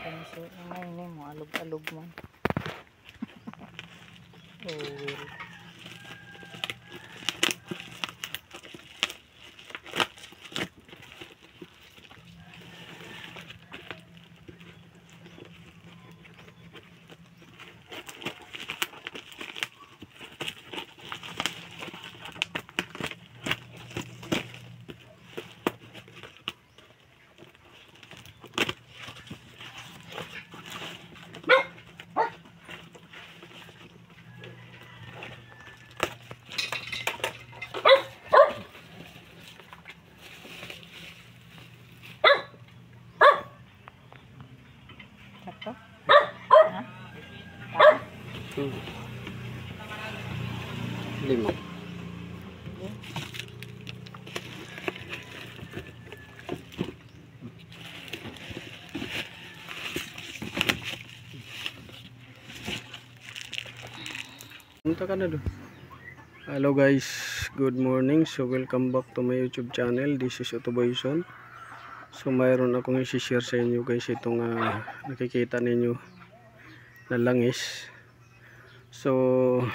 So, ngayon mo alog-alog man. Oh, well. Sakto? Ha? 5. Punta ka na doon. Hello guys, good morning. So welcome back to my YouTube channel. This is Otoboyson. So mayroon akong i-share sa inyo guys itong nakikita ninyo na langis. So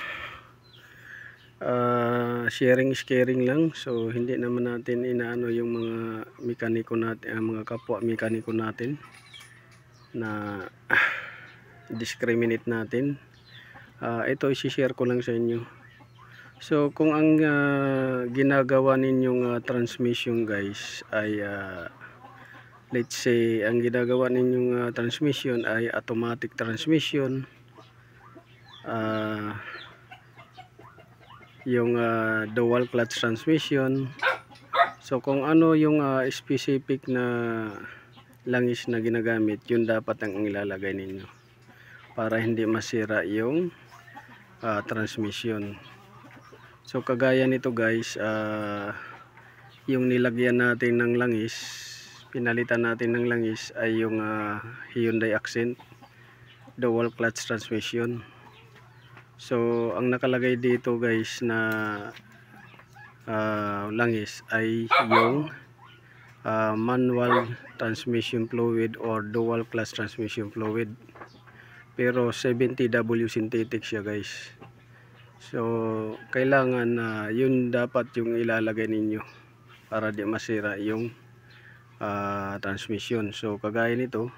sharing is caring lang. So hindi naman natin inaano yung mga mekaniko natin, mga kapwa mekaniko natin na discriminate natin. Ito i-share ko lang sa inyo. So kung ang ginagawa ninyong transmission guys ay let's say ang ginagawa ninyong transmission ay automatic transmission, yung dual clutch transmission. So kung ano yung specific na langis na ginagamit, yun dapat ang ilalagay ninyo para hindi masira yung transmission. So kagaya nito guys, yung nilagyan natin ng langis, pinalitan natin ng langis ay yung Hyundai Accent dual clutch transmission. So ang nakalagay dito guys na langis ay yung manual transmission fluid or dual clutch transmission fluid, pero 70W synthetic siya guys. So kailangan yun dapat yung ilalagay ninyo para di masira yung transmission. So kagaya nito,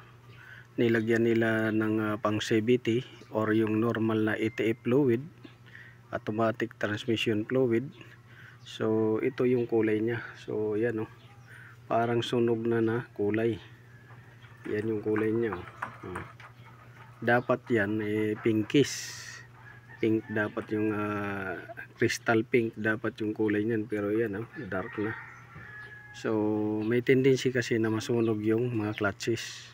nilagyan nila ng pang CVT or yung normal na ATF fluid, automatic transmission fluid. So ito yung kulay niya. So yan parang sunog na kulay. Yan yung kulay niya. Dapat yan pinkish. Pink dapat yung crystal pink dapat yung kulay niyan, pero yan dark na. So may tendency kasi na masunog yung mga clutches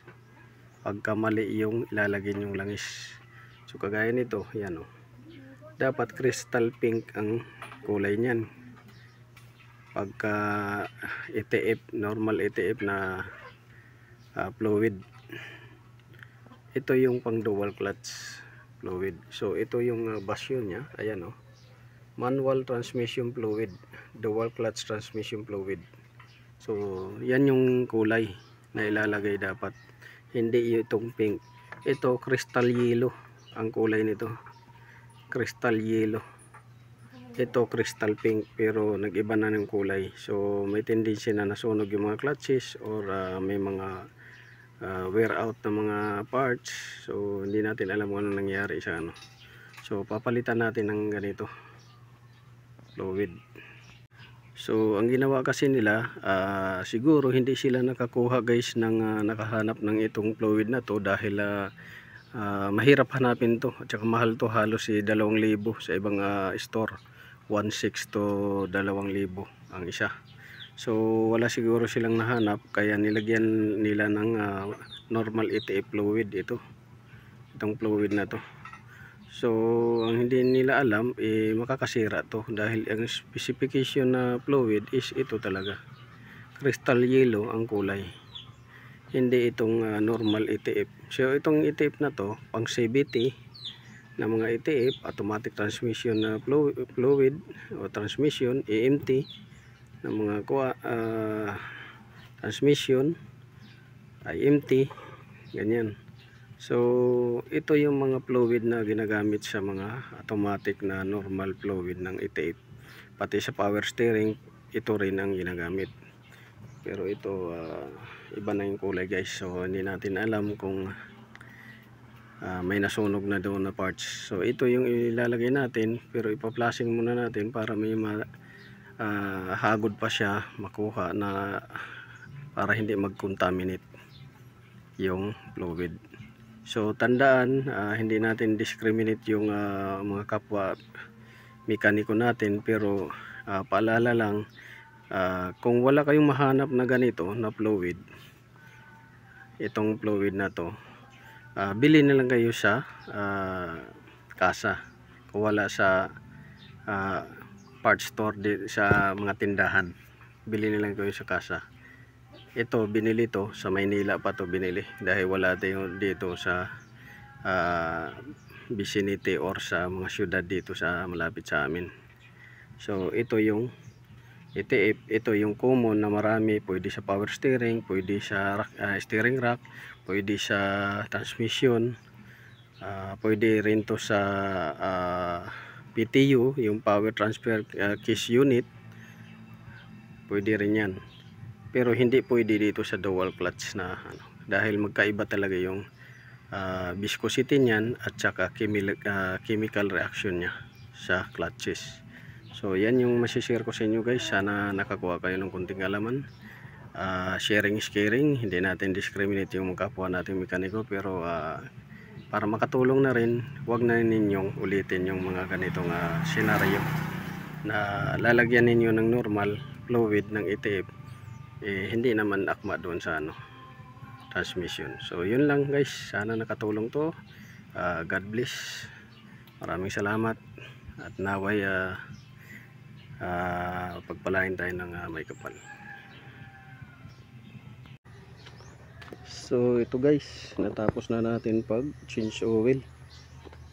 pagka mali yung ilalagay yung langis. So kagaya nito, yan dapat crystal pink ang kulay niyan pagka ETF, normal ETF na fluid. Ito yung pang dual clutch fluid. So ito yung basyon niya. Ayan manual transmission fluid, dual clutch transmission fluid. So yan yung kulay na ilalagay dapat, hindi itong pink. Ito crystal yellow ang kulay nito, crystal yellow. Ito crystal pink, pero nag-iba na ng kulay. So may tendency na nasunog yung mga clutches or may mga wear out na mga parts. So hindi natin alam kung ano nangyari sa So papalitan natin ng ganito fluid. So ang ginawa kasi nila, siguro hindi sila nakakuha guys ng nakahanap ng itong fluid na to dahil mahirap hanapin to at saka mahal to, halos 2,000 sa ibang store, 1,600 to 2,000 ang isa. So wala siguro silang nahanap, kaya nilagyan nila ng normal ETF fluid itong fluid na to. So ang hindi nila alam, makakasira to dahil ang specification na fluid is ito talaga, crystal yellow ang kulay, hindi itong normal ETF. So itong ETF na to pang CVT na mga ETF, automatic transmission na fluid o transmission, AMT ng mga transmission, IMT, ganyan. So ito yung mga fluid na ginagamit sa mga automatic na normal fluid ng E-tape. Pati sa power steering ito rin ang ginagamit. Pero ito iba na yung kulay guys. So hindi natin alam kung may nasunog na doon na parts. So ito yung ilalagay natin, pero ipa-flashing muna natin para may hagod pa siya makuha na para hindi mag-contaminate yung fluid. So tandaan, hindi natin discriminate yung mga kapwa mekaniko natin, pero paalala lang, kung wala kayong mahanap na ganito na fluid, itong fluid na to, bili na lang kayo sa kasa. Kung wala sa parts store sa mga tindahan, bili na lang kayo sa kasa. Ito binili to sa Maynila pa to binili, dahil wala dito sa vicinity or sa mga syudad dito sa malapit sa amin. So ito yung E-tape, ito yung common na marami, pwede sa power steering, pwede sa steering rack, pwede sa transmission, pwede rin to sa PTU, yung power transfer case unit, pwede rin yan. Pero hindi pwede dito sa dual clutch na dahil magkaiba talaga yung viscosity niyan at saka chemical reaction niya sa clutches. So yan yung masishare ko sa inyo guys. Sana nakakuha kayo ng kunting alaman. Sharing is caring, hindi natin discriminate yung kapwa nating mekaniko, pero para makatulong na rin, huwag na ninyong ulitin yung mga ganitong senaryo na lalagyan ninyo ng normal fluid ng E-tape, hindi naman akma doon sa transmission. So yun lang guys, sana nakatulong to. God bless, maraming salamat, at naway pagpalain tayo ng may kapal. So ito guys, natapos na natin pag change oil.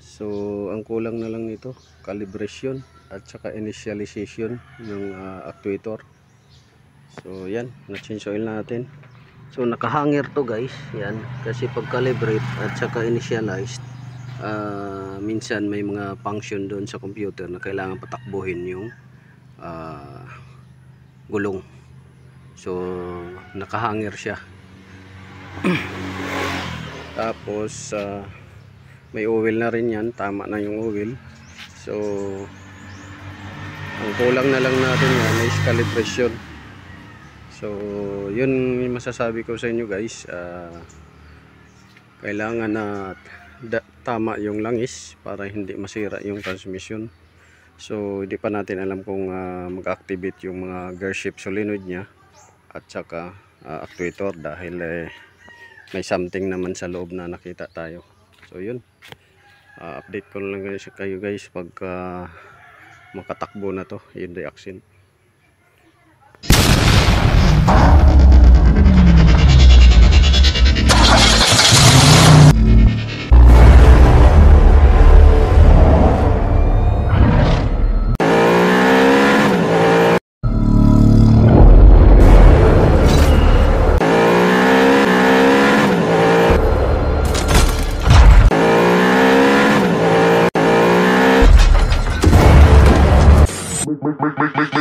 So ang kulang na lang nito, calibration at saka initialization ng actuator. So yan, na-change oil natin. So nakahanger to guys, yan, kasi pag calibrate at saka initialized, minsan may mga function doon sa computer na kailangan patakbuhin yung gulong. So nakahanger siya. Tapos may oil na rin yan, tama na yung oil. So ang kulang na lang natin yan is calibration. So yun yung masasabi ko sa inyo guys, kailangan na tama yung langis para hindi masira yung transmission. So hindi pa natin alam kung mag-activate yung mga gear shift solenoid nya at saka actuator, dahil may something naman sa loob na nakita tayo. So yun, update ko lang kayo guys pagka makatakbo na to yung reaction. Make